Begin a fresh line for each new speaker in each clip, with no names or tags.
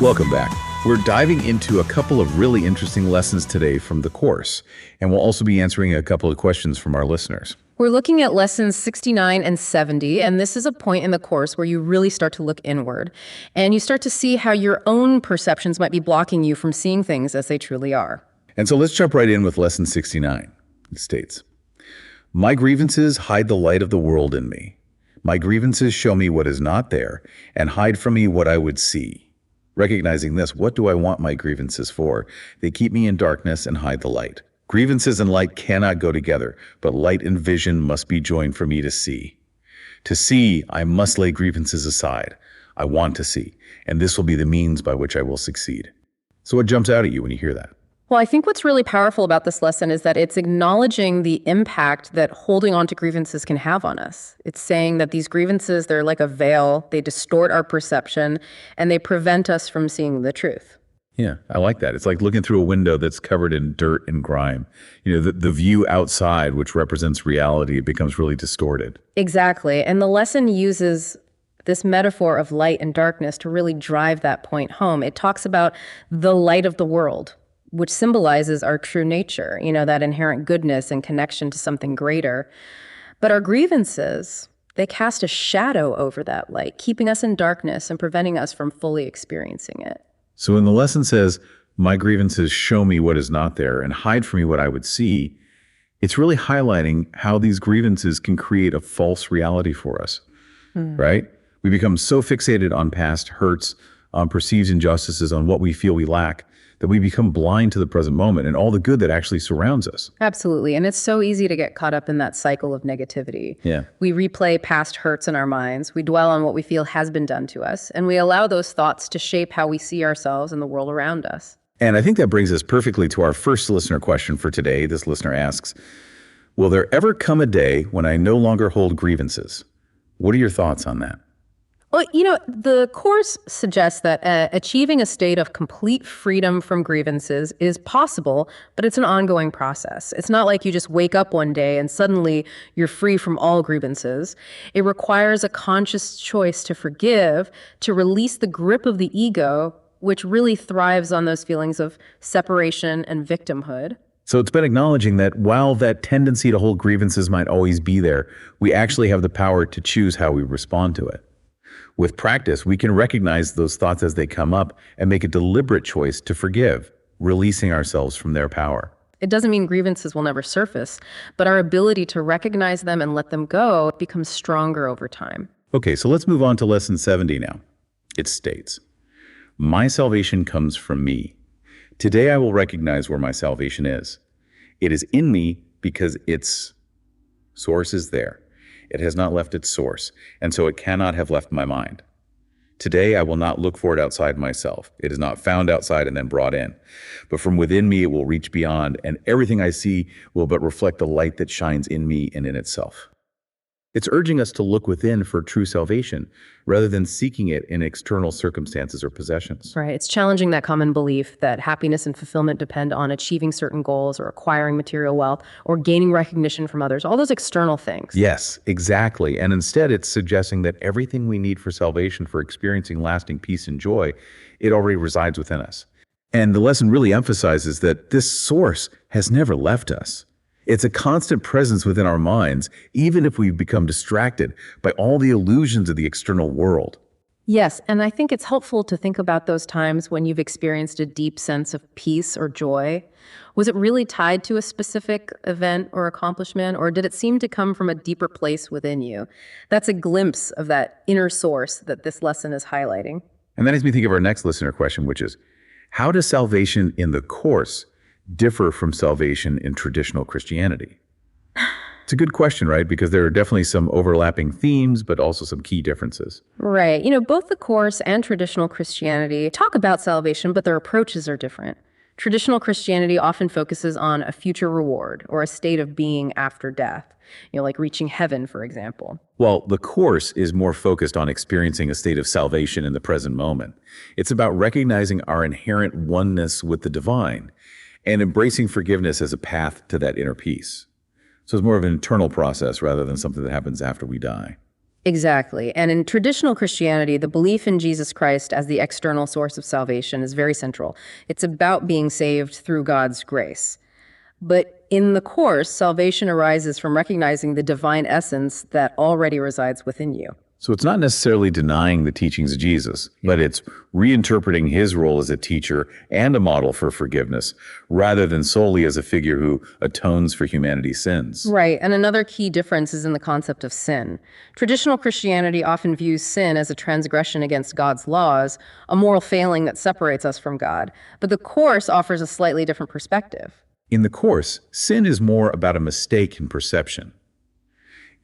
Welcome back. We're diving into a couple of really interesting lessons today from the course, and we'll also be answering a couple of questions from our listeners.
We're looking at lessons 69 and 70, and this is a point in the course where you really start to look inward, and you start to see how your own perceptions might be blocking you from seeing things as they truly are.
And so let's jump right in with lesson 69. It states, "My grievances hide the light of the world in me. My grievances show me what is not there and hide from me what I would see. Recognizing this, what do I want my grievances for? They keep me in darkness and hide the light. Grievances and light cannot go together, but light and vision must be joined for me to see. To see, I must lay grievances aside. I want to see, and this will be the means by which I will succeed." So what jumps out at you when you hear that?
Well, I think what's really powerful about this lesson is that it's acknowledging the impact that holding on to grievances can have on us. It's saying that these grievances, they're like a veil, they distort our perception, and they prevent us from seeing the truth.
Yeah, I like that. It's like looking through a window that's covered in dirt and grime. The view outside, which represents reality, it becomes really distorted.
Exactly. And the lesson uses this metaphor of light and darkness to really drive that point home. It talks about the light of the world, which symbolizes our true nature, that inherent goodness and connection to something greater. But our grievances, they cast a shadow over that light, keeping us in darkness and preventing us from fully experiencing it.
So when the lesson says, "My grievances show me what is not there and hide from me what I would see," it's really highlighting how these grievances can create a false reality for us, right? We become so fixated on past hurts, on perceived injustices, on what we feel we lack, that we become blind to the present moment and all the good that actually surrounds us.
Absolutely. And it's so easy to get caught up in that cycle of negativity.
Yeah.
We replay past hurts in our minds. We dwell on what we feel has been done to us. And we allow those thoughts to shape how we see ourselves and the world around us.
And I think that brings us perfectly to our first listener question for today. This listener asks, "Will there ever come a day when I no longer hold grievances?" What are your thoughts on that?
Well, the course suggests that achieving a state of complete freedom from grievances is possible, but it's an ongoing process. It's not like you just wake up one day and suddenly you're free from all grievances. It requires a conscious choice to forgive, to release the grip of the ego, which really thrives on those feelings of separation and victimhood.
So it's been acknowledging that while that tendency to hold grievances might always be there, we actually have the power to choose how we respond to it. With practice, we can recognize those thoughts as they come up and make a deliberate choice to forgive, releasing ourselves from their power.
It doesn't mean grievances will never surface, but our ability to recognize them and let them go becomes stronger over time.
Okay, so let's move on to lesson 70 now. It states, "My salvation comes from me. Today I will recognize where my salvation is. It is in me because its source is there. It has not left its source, and so it cannot have left my mind. Today I will not look for it outside myself. It is not found outside and then brought in. But from within me it will reach beyond, and everything I see will but reflect the light that shines in me and in itself." It's urging us to look within for true salvation, rather than seeking it in external circumstances or possessions.
Right. It's challenging that common belief that happiness and fulfillment depend on achieving certain goals or acquiring material wealth or gaining recognition from others, all those external things.
Yes, exactly. And instead, it's suggesting that everything we need for salvation, for experiencing lasting peace and joy, it already resides within us. And the lesson really emphasizes that this source has never left us. It's a constant presence within our minds, even if we've become distracted by all the illusions of the external world.
Yes, and I think it's helpful to think about those times when you've experienced a deep sense of peace or joy. Was it really tied to a specific event or accomplishment, or did it seem to come from a deeper place within you? That's a glimpse of that inner source that this lesson is highlighting.
And that makes me think of our next listener question, which is, how does salvation in the Course differ from salvation in traditional Christianity? It's a good question, right? Because there are definitely some overlapping themes, but also some key differences.
Right. Both the Course and traditional Christianity talk about salvation, but their approaches are different. Traditional Christianity often focuses on a future reward or a state of being after death, like reaching heaven, for example.
Well, the Course is more focused on experiencing a state of salvation in the present moment. It's about recognizing our inherent oneness with the divine and embracing forgiveness as a path to that inner peace. So it's more of an internal process rather than something that happens after we die.
Exactly. And in traditional Christianity, the belief in Jesus Christ as the external source of salvation is very central. It's about being saved through God's grace. But in the Course, salvation arises from recognizing the divine essence that already resides within you.
So it's not necessarily denying the teachings of Jesus, but it's reinterpreting his role as a teacher and a model for forgiveness, rather than solely as a figure who atones for humanity's sins.
Right. And another key difference is in the concept of sin. Traditional Christianity often views sin as a transgression against God's laws, a moral failing that separates us from God. But the Course offers a slightly different perspective.
In the Course, sin is more about a mistake in perception.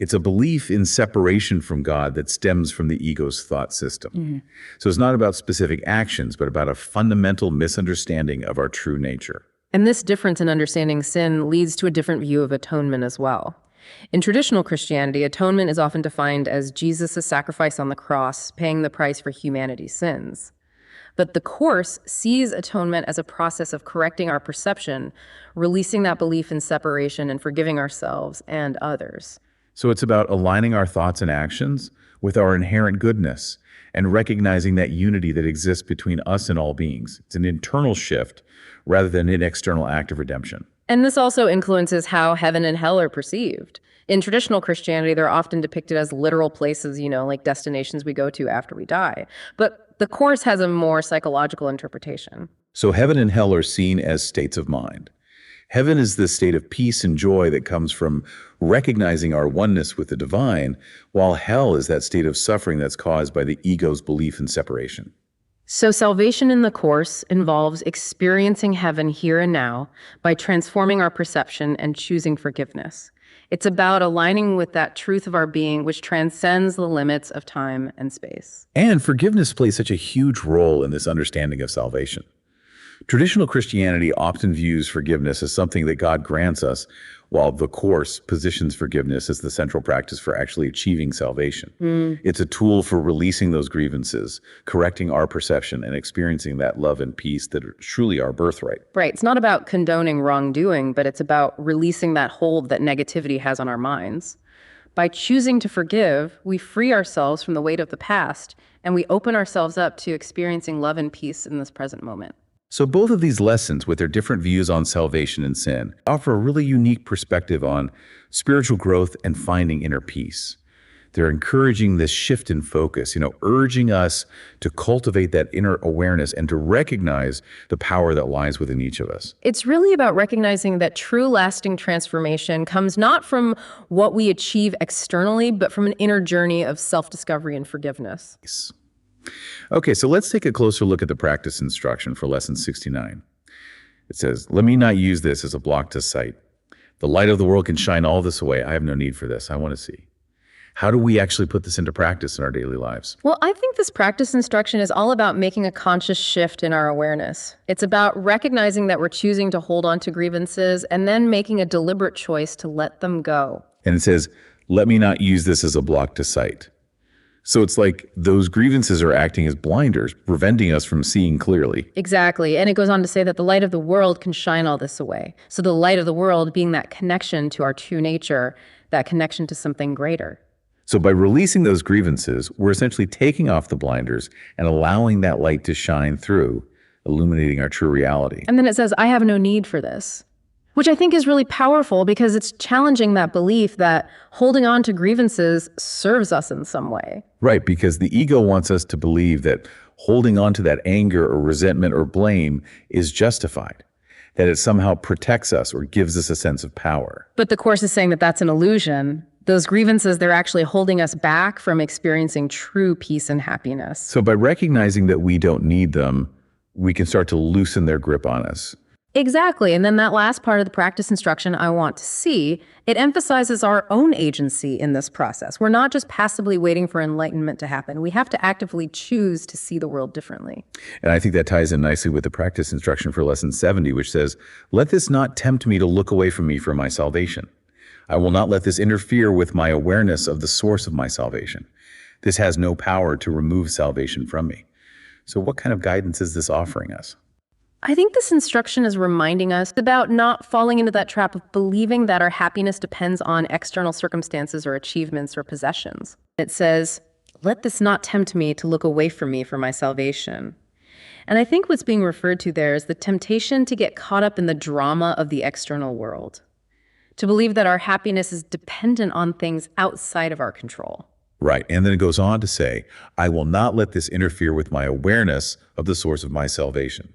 It's a belief in separation from God that stems from the ego's thought system. So it's not about specific actions, but about a fundamental misunderstanding of our true nature.
And this difference in understanding sin leads to a different view of atonement as well. In traditional Christianity, atonement is often defined as Jesus' sacrifice on the cross, paying the price for humanity's sins. But the Course sees atonement as a process of correcting our perception, releasing that belief in separation and forgiving ourselves and others.
So it's about aligning our thoughts and actions with our inherent goodness and recognizing that unity that exists between us and all beings. It's an internal shift rather than an external act of redemption.
And this also influences how heaven and hell are perceived. In traditional Christianity, they're often depicted as literal places, like destinations we go to after we die. But the Course has a more psychological interpretation.
So heaven and hell are seen as states of mind. Heaven is the state of peace and joy that comes from recognizing our oneness with the divine, while hell is that state of suffering that's caused by the ego's belief in separation.
So salvation in the Course involves experiencing heaven here and now by transforming our perception and choosing forgiveness. It's about aligning with that truth of our being which transcends the limits of time and space.
And forgiveness plays such a huge role in this understanding of salvation. Traditional Christianity often views forgiveness as something that God grants us, while the Course positions forgiveness as the central practice for actually achieving salvation. It's a tool for releasing those grievances, correcting our perception, and experiencing that love and peace that are truly our birthright.
Right. It's not about condoning wrongdoing, but it's about releasing that hold that negativity has on our minds. By choosing to forgive, we free ourselves from the weight of the past, and we open ourselves up to experiencing love and peace in this present moment.
So both of these lessons, with their different views on salvation and sin, offer a really unique perspective on spiritual growth and finding inner peace. They're encouraging this shift in focus, urging us to cultivate that inner awareness and to recognize the power that lies within each of us.
It's really about recognizing that true lasting transformation comes not from what we achieve externally, but from an inner journey of self-discovery and forgiveness.
Okay, so let's take a closer look at the practice instruction for lesson 69. It says, "Let me not use this as a block to sight. The light of the world can shine all this away. I have no need for this. I want to see." How do we actually put this into practice in our daily lives?
Well, I think this practice instruction is all about making a conscious shift in our awareness. It's about recognizing that we're choosing to hold on to grievances and then making a deliberate choice to let them go.
And it says, "Let me not use this as a block to sight." So it's like those grievances are acting as blinders, preventing us from seeing clearly.
Exactly. And it goes on to say that the light of the world can shine all this away. So the light of the world being that connection to our true nature, that connection to something greater.
So by releasing those grievances, we're essentially taking off the blinders and allowing that light to shine through, illuminating our true reality.
And then it says, I have no need for this, which I think is really powerful because it's challenging that belief that holding on to grievances serves us in some way.
Right, because the ego wants us to believe that holding on to that anger or resentment or blame is justified, that it somehow protects us or gives us a sense of power.
But the Course is saying that that's an illusion. Those grievances, they're actually holding us back from experiencing true peace and happiness.
So by recognizing that we don't need them, we can start to loosen their grip on us.
Exactly. And then that last part of the practice instruction I want to see, it emphasizes our own agency in this process. We're not just passively waiting for enlightenment to happen. We have to actively choose to see the world differently.
And I think that ties in nicely with the practice instruction for lesson 70, which says, "Let this not tempt me to look away from me for my salvation. I will not let this interfere with my awareness of the source of my salvation. This has no power to remove salvation from me." So what kind of guidance is this offering us?
I think this instruction is reminding us about not falling into that trap of believing that our happiness depends on external circumstances or achievements or possessions. It says, "Let this not tempt me to look away from me for my salvation." And I think what's being referred to there is the temptation to get caught up in the drama of the external world, to believe that our happiness is dependent on things outside of our control.
Right. And then it goes on to say, I will not let this interfere with my awareness of the source of my salvation.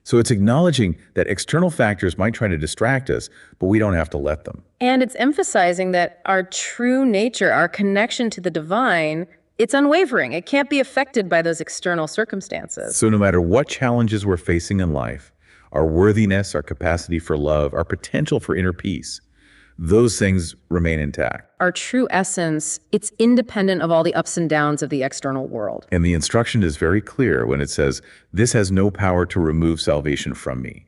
So it's acknowledging that external factors might try to distract us, but we don't have to let them.
And it's emphasizing that our true nature, our connection to the divine, it's unwavering. It can't be affected by those external circumstances.
So no matter what challenges we're facing in life, our worthiness, our capacity for love, our potential for inner peace, those things remain intact.
Our true essence, it's independent of all the ups and downs of the external world.
And the instruction is very clear when it says, this has no power to remove salvation from me.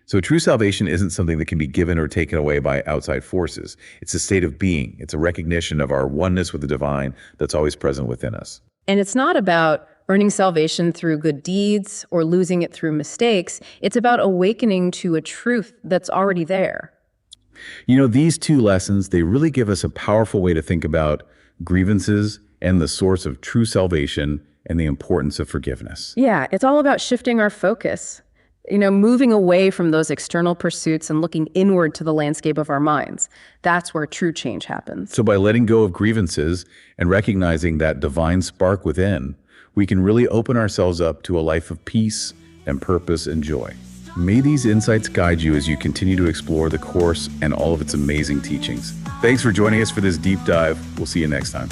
So true salvation isn't something that can be given or taken away by outside forces. It's a state of being. It's a recognition of our oneness with the divine that's always present within us.
And it's not about earning salvation through good deeds or losing it through mistakes. It's about awakening to a truth that's already there.
You know, these two lessons, they really give us a powerful way to think about grievances and the source of true salvation and the importance of forgiveness.
Yeah, it's all about shifting our focus, moving away from those external pursuits and looking inward to the landscape of our minds. That's where true change happens.
So by letting go of grievances and recognizing that divine spark within, we can really open ourselves up to a life of peace and purpose and joy. May these insights guide you as you continue to explore the Course and all of its amazing teachings. Thanks for joining us for this deep dive. We'll see you next time.